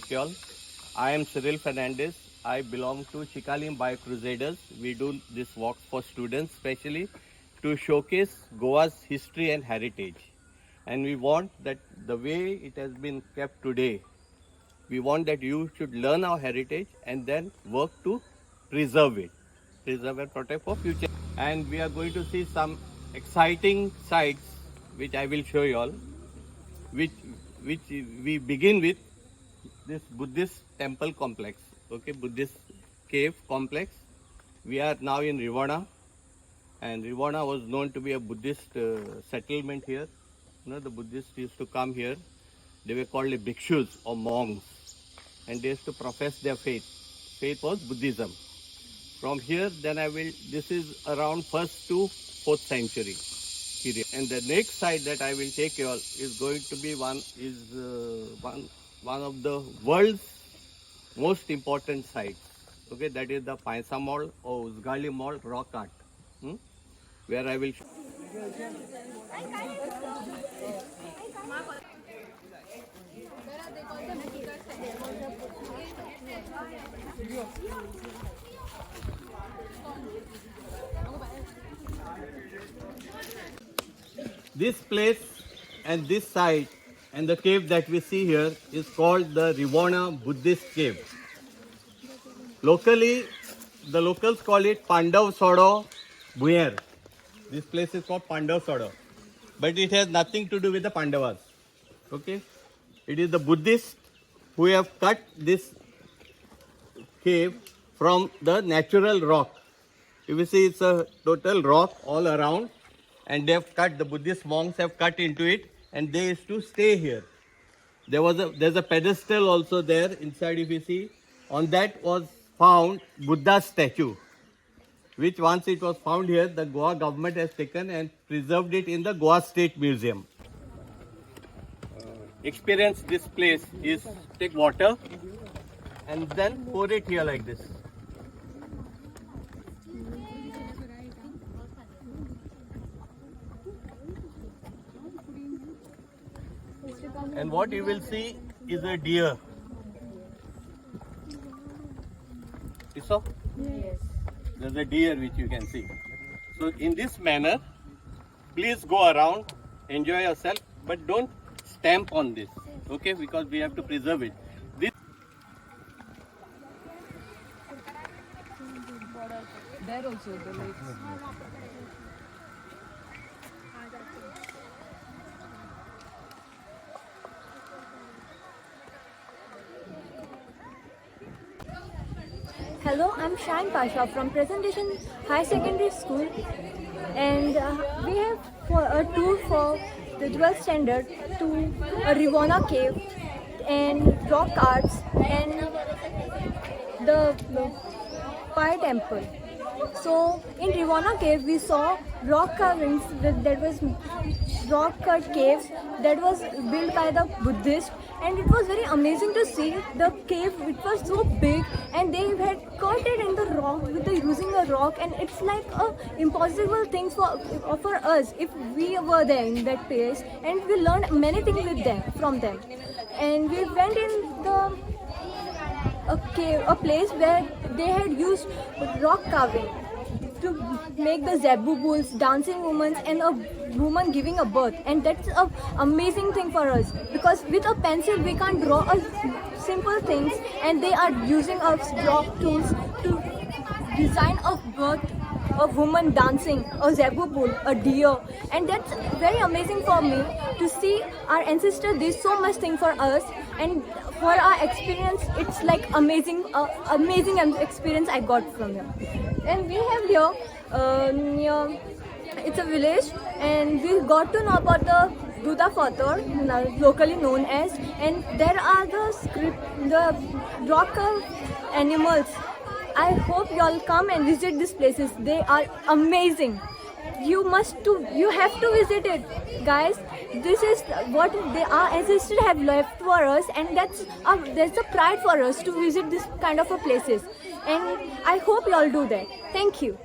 meet you all. I am Cyril Fernandez. I belong to Chikalim Bio Crusaders. We do this walk for students, especially to showcase Goa's history and heritage. And we want that the way it has been kept today, we want that you should learn our heritage and then work to preserve it, preserve and protect for future. And we are going to see some exciting sites which I will show you all, which which we begin with this Buddhist temple complex, okay, Buddhist cave complex. We are now in Rivana, and Rivana was known to be a Buddhist settlement here. You know, the Buddhists used to come here. They were called the bhikshus or monks, and they used to profess their faith. Faith was Buddhism. From here, then I will. This is around 1st to 4th century period. And the next site that I will take you all is going to be one of the world's most important sites. Okay, that is the Paisa Mall or Uzgali Mall rock art, where I will. This place and this site and the cave that we see here is called the Rivana Buddhist Cave. Locally, the locals call it Pandav Sodo Bhuyer. This place is called Pandav Sodo. But it has nothing to do with the Pandavas. Okay? It is the Buddhists who have cut this cave from the natural rock. You will see it's a total rock all around, and they have cut, the Buddhist monks have cut into it, and they used to stay here. There's a pedestal also there inside, if you see. On that was found Buddha's statue, which once it was found here, the Goa government has taken and preserved it in the Goa State Museum. Experience this place is take water and then pour it here like this. And what you will see is a deer. You saw? Yes. There's a deer which you can see. So in this manner, please go around, enjoy yourself, but don't stamp on this, okay? Because we have to preserve it. This There also the lakes. Hello, I'm Shan Pasha from Presentation High Secondary School, and we have for a tour for the 12th standard to a Rivana cave and rock arts and the Pi temple. So in Rivana cave we saw rock carvings that was rock cut caves that was built by the Buddhists, and it was very amazing to see the cave. It was so big and they had cut it in the rock with using a rock, and it's like a impossible thing for us if we were there in that place, and we learned many things with them from them. And we went in a place where they had used rock carving to make the zebu bulls, dancing women, and a woman giving a birth. And that's an amazing thing for us, because with a pencil we can't draw simple things, and they are using our rock tools to design a birth, a woman dancing, a zebu bull, a deer. And that's very amazing for me to see our ancestors did so much thing for us, and for our experience it's like amazing experience I got from them. And we have here it's a village, and we got to know about the Duda Fator, locally known as, and there are the rock animals. I hope you all come and visit these places. They are amazing. You have to visit it, guys. This is what our ancestors have left for us, and that's a pride for us to visit this kind of places. And I hope you all do that. Thank you.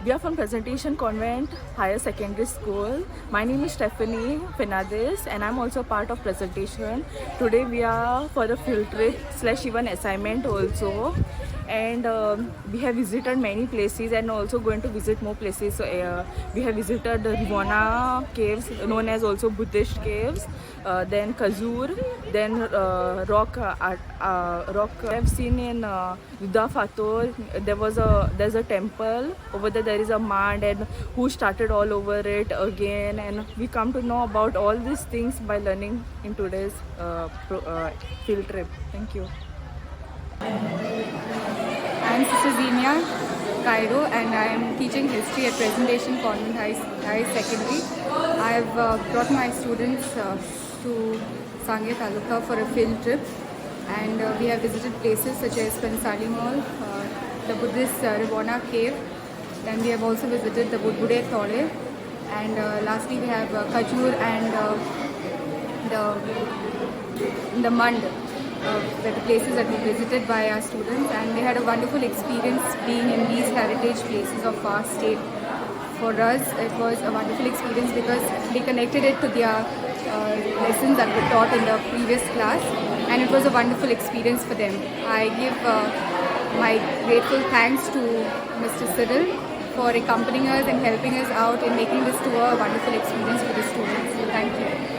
We are from Presentation Convent Higher Secondary School. My name is Stephanie Fernandez and I'm also part of Presentation. Today we are for a field trip / even assignment also. And we have visited many places and also going to visit more places. So we have visited the Rivanna caves, known as also Buddhist caves, then Kazur, then rock. I have seen in Yuddha Fator, there's a temple over there. There is a mand and who started all over it again, and we come to know about all these things by learning in today's field trip. Thank you. I'm Sister Zemia Cairo and I am teaching history at Presentation Convent High Secondary. I have brought my students to Sangya Taluka for a field trip, and we have visited places such as Pansali Mall, the Buddhist Rivanna cave, then we have also visited the Budbude Tole, and lastly we have Kajur and the Mand. Were the places that we visited by our students, and they had a wonderful experience being in these heritage places of our state. For us, it was a wonderful experience because they connected it to their lessons that were taught in the previous class, and it was a wonderful experience for them. I give my grateful thanks to Mr. Cyril for accompanying us and helping us out in making this tour a wonderful experience for the students. Thank you.